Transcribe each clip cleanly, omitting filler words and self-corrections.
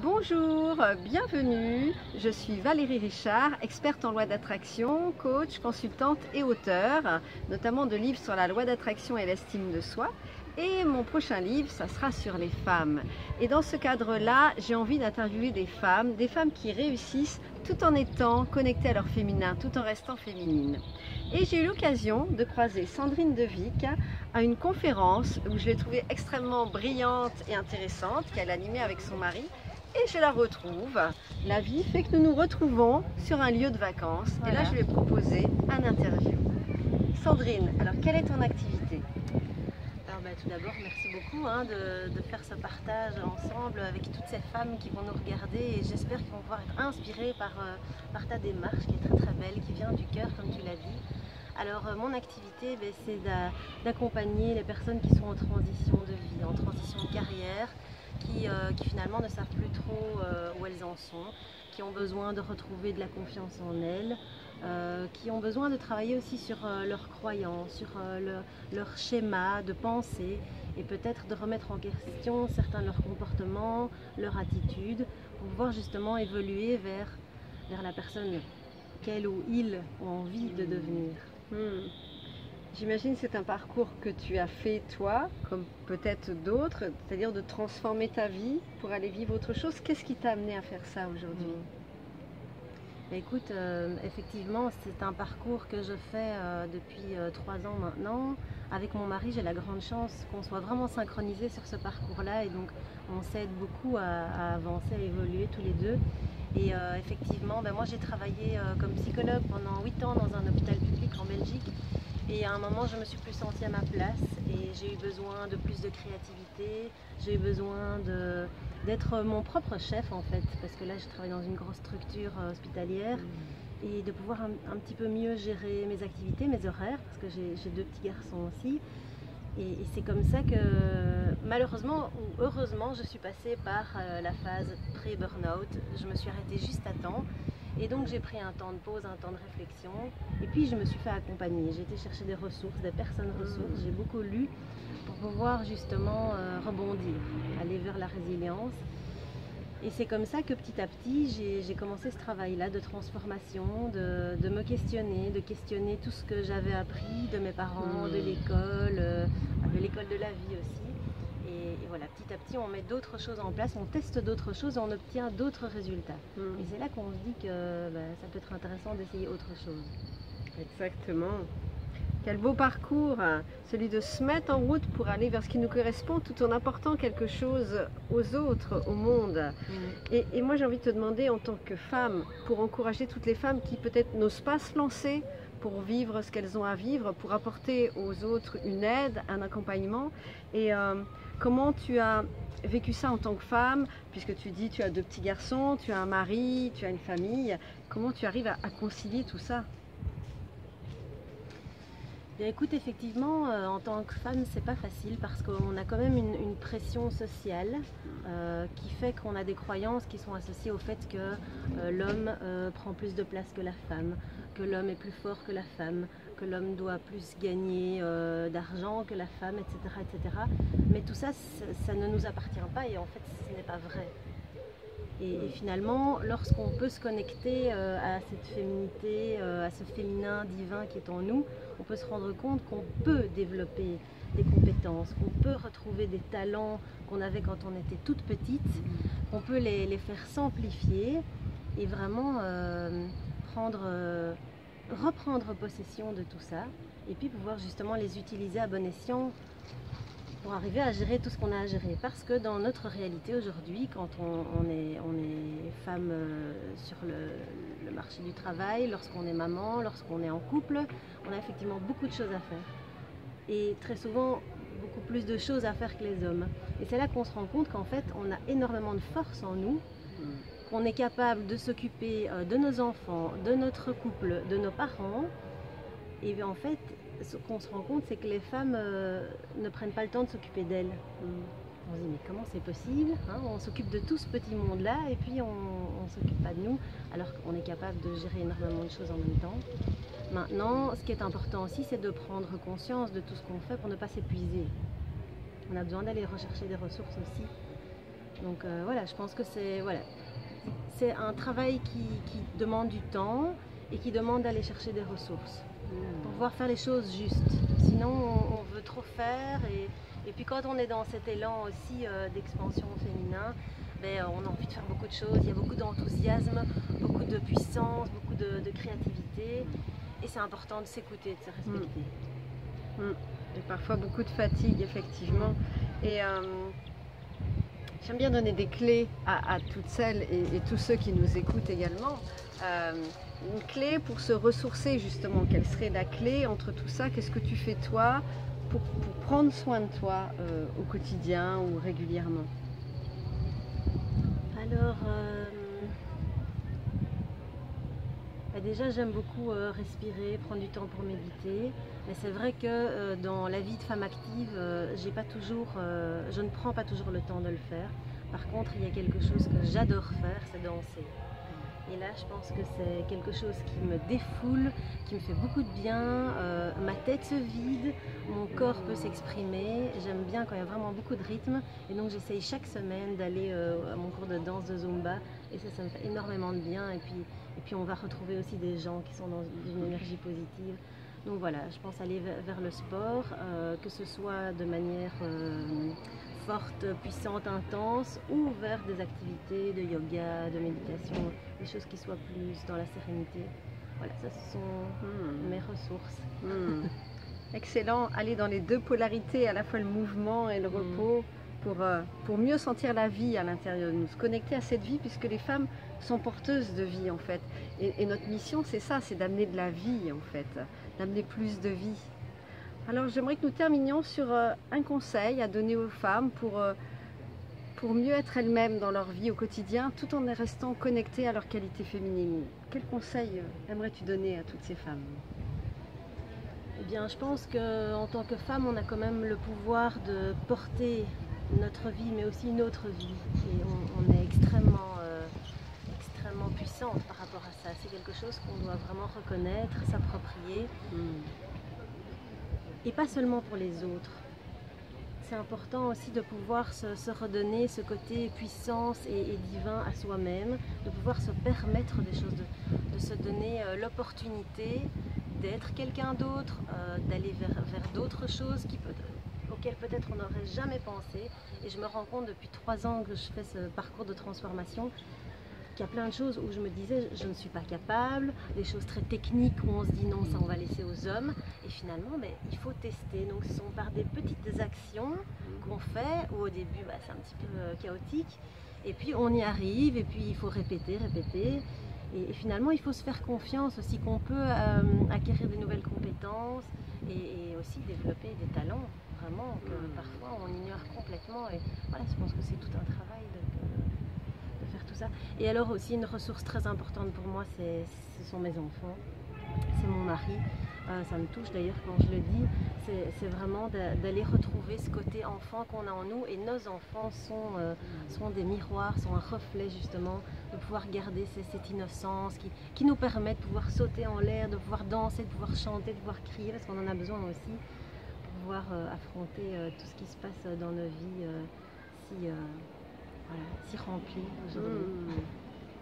Bonjour, bienvenue. Je suis Valérie Richard, experte en loi d'attraction, coach, consultante et auteure, notamment de livres sur la loi d'attraction et l'estime de soi. Et mon prochain livre, ça sera sur les femmes. Et dans ce cadre-là, j'ai envie d'interviewer des femmes qui réussissent tout en étant connectées à leur féminin, tout en restant féminines. Et j'ai eu l'occasion de croiser Sandrine Devic à une conférence où je l'ai trouvée extrêmement brillante et intéressante, qu'elle animait avec son mari. Et je la retrouve. La vie fait que nous nous retrouvons sur un lieu de vacances. Voilà. Et là, je lui ai proposé un interview. Sandrine, alors quelle est ton activité? Alors tout d'abord, merci beaucoup de faire ce partage ensemble avec toutes ces femmes qui vont nous regarder, et j'espère qu'ils vont pouvoir être inspirées par ta démarche qui est très très belle, qui vient du cœur comme tu l'as dit. Alors mon activité, c'est d'accompagner les personnes qui sont en transition de vie, en transition de carrière, qui finalement ne savent plus trop où elles en sont, qui ont besoin de retrouver de la confiance en elles, qui ont besoin de travailler aussi sur leurs croyances, sur leur schéma de pensée, et peut-être de remettre en question certains de leurs comportements, leur attitude, pour pouvoir justement évoluer vers la personne qu'elles ou ils ont envie de devenir. J'imagine que c'est un parcours que tu as fait toi, comme peut-être d'autres, c'est-à-dire de transformer ta vie pour aller vivre autre chose. Qu'est-ce qui t'a amené à faire ça aujourd'hui? Écoute, effectivement, c'est un parcours que je fais depuis 3 ans maintenant. Avec mon mari, j'ai la grande chance qu'on soit vraiment synchronisés sur ce parcours-là, et donc on s'aide beaucoup à avancer, à évoluer tous les deux. Et effectivement, moi j'ai travaillé comme psychologue pendant 8 ans dans un hôpital public en Belgique. Et à un moment, je me suis plus sentie à ma place et j'ai eu besoin de plus de créativité. J'ai eu besoin d'être mon propre chef en fait, parce que là, je travaille dans une grosse structure hospitalière, et de pouvoir un petit peu mieux gérer mes activités, mes horaires, parce que j'ai 2 petits garçons aussi. Et c'est comme ça que, malheureusement ou heureusement, je suis passée par la phase pré-burnout. Je me suis arrêtée juste à temps. Et donc j'ai pris un temps de pause, un temps de réflexion, et puis je me suis fait accompagner. J'ai été chercher des ressources, des personnes ressources, j'ai beaucoup lu pour pouvoir justement rebondir, aller vers la résilience. Et c'est comme ça que petit à petit j'ai commencé ce travail-là de transformation, de me questionner, de questionner tout ce que j'avais appris de mes parents, de l'école de la vie aussi. Et voilà, petit à petit, on met d'autres choses en place, on teste d'autres choses et on obtient d'autres résultats. Et c'est là qu'on se dit que ça peut être intéressant d'essayer autre chose. Exactement. Quel beau parcours, celui de se mettre en route pour aller vers ce qui nous correspond, tout en apportant quelque chose aux autres, au monde. Et moi, j'ai envie de te demander, en tant que femme, pour encourager toutes les femmes qui peut-être n'osent pas se lancer pour vivre ce qu'elles ont à vivre, pour apporter aux autres une aide, un accompagnement, et comment tu as vécu ça en tant que femme, puisque tu dis tu as 2 petits garçons, tu as un mari, tu as une famille, comment tu arrives à concilier tout ça? Bien, écoute, effectivement, en tant que femme, c'est pas facile, parce qu'on a quand même une pression sociale qui fait qu'on a des croyances qui sont associées au fait que l'homme prend plus de place que la femme, que l'homme est plus fort que la femme, que l'homme doit plus gagner d'argent que la femme, etc., etc. Mais tout ça, ça ne nous appartient pas, et en fait, ce n'est pas vrai. Et finalement, lorsqu'on peut se connecter à cette féminité, à ce féminin divin qui est en nous, on peut se rendre compte qu'on peut développer des compétences, qu'on peut retrouver des talents qu'on avait quand on était toute petite, qu'on peut les faire s'amplifier et vraiment reprendre possession de tout ça, et puis pouvoir justement les utiliser à bon escient pour arriver à gérer tout ce qu'on a à gérer. Parce que dans notre réalité aujourd'hui, quand on est femme sur le marché du travail, lorsqu'on est maman, lorsqu'on est en couple, on a effectivement beaucoup de choses à faire. Et très souvent, beaucoup plus de choses à faire que les hommes. Et c'est là qu'on se rend compte qu'en fait, on a énormément de force en nous, qu'on est capable de s'occuper de nos enfants, de notre couple, de nos parents. Et en fait, ce qu'on se rend compte, c'est que les femmes ne prennent pas le temps de s'occuper d'elles. On se dit, mais comment c'est possible, on s'occupe de tout ce petit monde-là, et puis on ne s'occupe pas de nous, alors qu'on est capable de gérer énormément de choses en même temps. Maintenant, ce qui est important aussi, c'est de prendre conscience de tout ce qu'on fait pour ne pas s'épuiser. On a besoin d'aller rechercher des ressources aussi Donc voilà, je pense que c'est un travail qui demande du temps et qui demande d'aller chercher des ressources pour pouvoir faire les choses justes. Sinon, on veut trop faire et puis quand on est dans cet élan aussi d'expansion féminin, on a envie de faire beaucoup de choses, il y a beaucoup d'enthousiasme, beaucoup de puissance, beaucoup de créativité et c'est important de s'écouter, de se respecter. Et parfois beaucoup de fatigue, effectivement. Et j'aime bien donner des clés à toutes celles et tous ceux qui nous écoutent également. Une clé pour se ressourcer, justement. Quelle serait la clé entre tout ça? Qu'est-ce que tu fais toi pour prendre soin de toi au quotidien ou régulièrement? Alors, déjà j'aime beaucoup respirer, prendre du temps pour méditer, mais c'est vrai que dans la vie de femme active, je ne prends pas toujours le temps de le faire. Par contre, il y a quelque chose que j'adore faire, c'est danser. Et là, je pense que c'est quelque chose qui me défoule, qui me fait beaucoup de bien. Ma tête se vide, mon corps peut s'exprimer. J'aime bien quand il y a vraiment beaucoup de rythme. Et donc, j'essaye chaque semaine d'aller à mon cours de danse de Zumba. Et ça me fait énormément de bien. Et puis, on va retrouver aussi des gens qui sont dans une énergie positive. Donc voilà, je pense aller vers le sport, que ce soit de manière forte, puissante, intense, ou vers des activités de yoga, de méditation, des choses qui soient plus dans la sérénité. Voilà, ça ce sont mes ressources. Excellent, aller dans les deux polarités, à la fois le mouvement et le repos, pour mieux sentir la vie à l'intérieur de nous, se connecter à cette vie, puisque les femmes sont porteuses de vie en fait. Et notre mission, c'est ça, c'est d'amener de la vie en fait, d'amener plus de vie. Alors j'aimerais que nous terminions sur un conseil à donner aux femmes pour mieux être elles-mêmes dans leur vie au quotidien, tout en restant connectées à leur qualité féminine. Quel conseil aimerais-tu donner à toutes ces femmes? Eh bien, je pense qu'en tant que femme, on a quand même le pouvoir de porter notre vie, mais aussi notre vie. Et on est extrêmement puissante par rapport à ça. C'est quelque chose qu'on doit vraiment reconnaître, s'approprier. Et pas seulement pour les autres. C'est important aussi de pouvoir se redonner ce côté puissance et divin à soi-même, de pouvoir se permettre des choses, de se donner l'opportunité d'être quelqu'un d'autre, d'aller vers d'autres choses auxquelles peut-être on n'aurait jamais pensé. Et je me rends compte depuis 3 ans que je fais ce parcours de transformation, qu'il y a plein de choses où je me disais je ne suis pas capable, des choses très techniques où on se dit non, ça on va laisser aux hommes, et finalement il faut tester. Donc ce sont par des petites actions qu'on fait, où au début c'est un petit peu chaotique, et puis on y arrive, et puis il faut répéter, et finalement il faut se faire confiance aussi qu'on peut acquérir des nouvelles compétences et aussi développer des talents vraiment que parfois on ignore complètement. Et voilà, je pense que c'est tout un travail de faire tout ça. Et alors aussi une ressource très importante pour moi, ce sont mes enfants, c'est mon mari. Ça me touche d'ailleurs quand je le dis, c'est vraiment d'aller retrouver ce côté enfant qu'on a en nous, et nos enfants sont des miroirs, sont un reflet justement, de pouvoir garder cette innocence qui nous permet de pouvoir sauter en l'air, de pouvoir danser, de pouvoir chanter, de pouvoir crier, parce qu'on en a besoin aussi pour pouvoir affronter tout ce qui se passe dans nos vies si remplies aujourd'hui.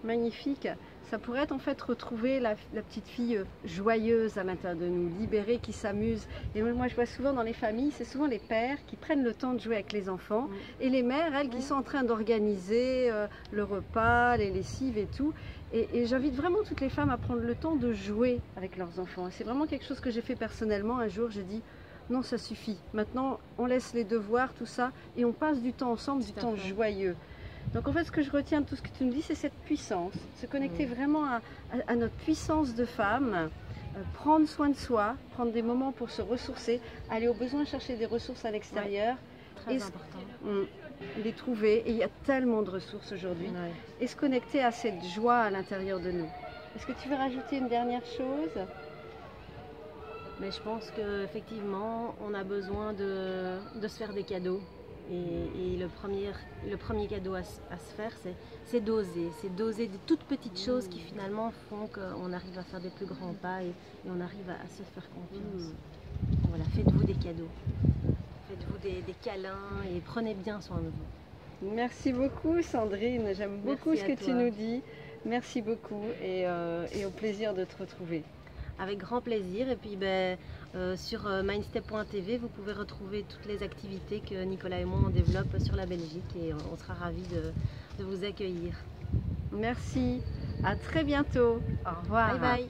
Magnifique. Ça pourrait être en fait retrouver la petite fille joyeuse à l'intérieur de nous, libérée, qui s'amuse. Et moi je vois souvent dans les familles, c'est souvent les pères qui prennent le temps de jouer avec les enfants, et les mères, elles, qui sont en train d'organiser le repas, les lessives et tout. Et j'invite vraiment toutes les femmes à prendre le temps de jouer avec leurs enfants. C'est vraiment quelque chose que j'ai fait personnellement. Un jour j'ai dit non, ça suffit. Maintenant on laisse les devoirs, tout ça, et on passe du temps ensemble, du temps joyeux. Donc en fait, ce que je retiens de tout ce que tu nous dis, c'est cette puissance, se connecter vraiment à notre puissance de femme, prendre soin de soi, prendre des moments pour se ressourcer, aller au besoin chercher des ressources à l'extérieur, très important. Les trouver, et il y a tellement de ressources aujourd'hui, et se connecter à cette joie à l'intérieur de nous. Est-ce que tu veux rajouter une dernière chose? Mais je pense qu'effectivement, on a besoin de se faire des cadeaux. Et le premier cadeau à se faire, c'est d'oser des toutes petites choses qui finalement font qu'on arrive à faire des plus grands pas et on arrive à se faire confiance. Voilà, faites-vous des cadeaux, faites-vous des câlins et prenez bien soin de vous. Merci beaucoup Sandrine, j'aime beaucoup Merci ce à que tu toi. nous dis. Merci beaucoup et au plaisir de te retrouver. Avec grand plaisir. Et puis sur mindstep.tv, vous pouvez retrouver toutes les activités que Nicolas et moi on développe sur la Belgique et on sera ravis de vous accueillir. Merci, à très bientôt. Au revoir. Bye bye.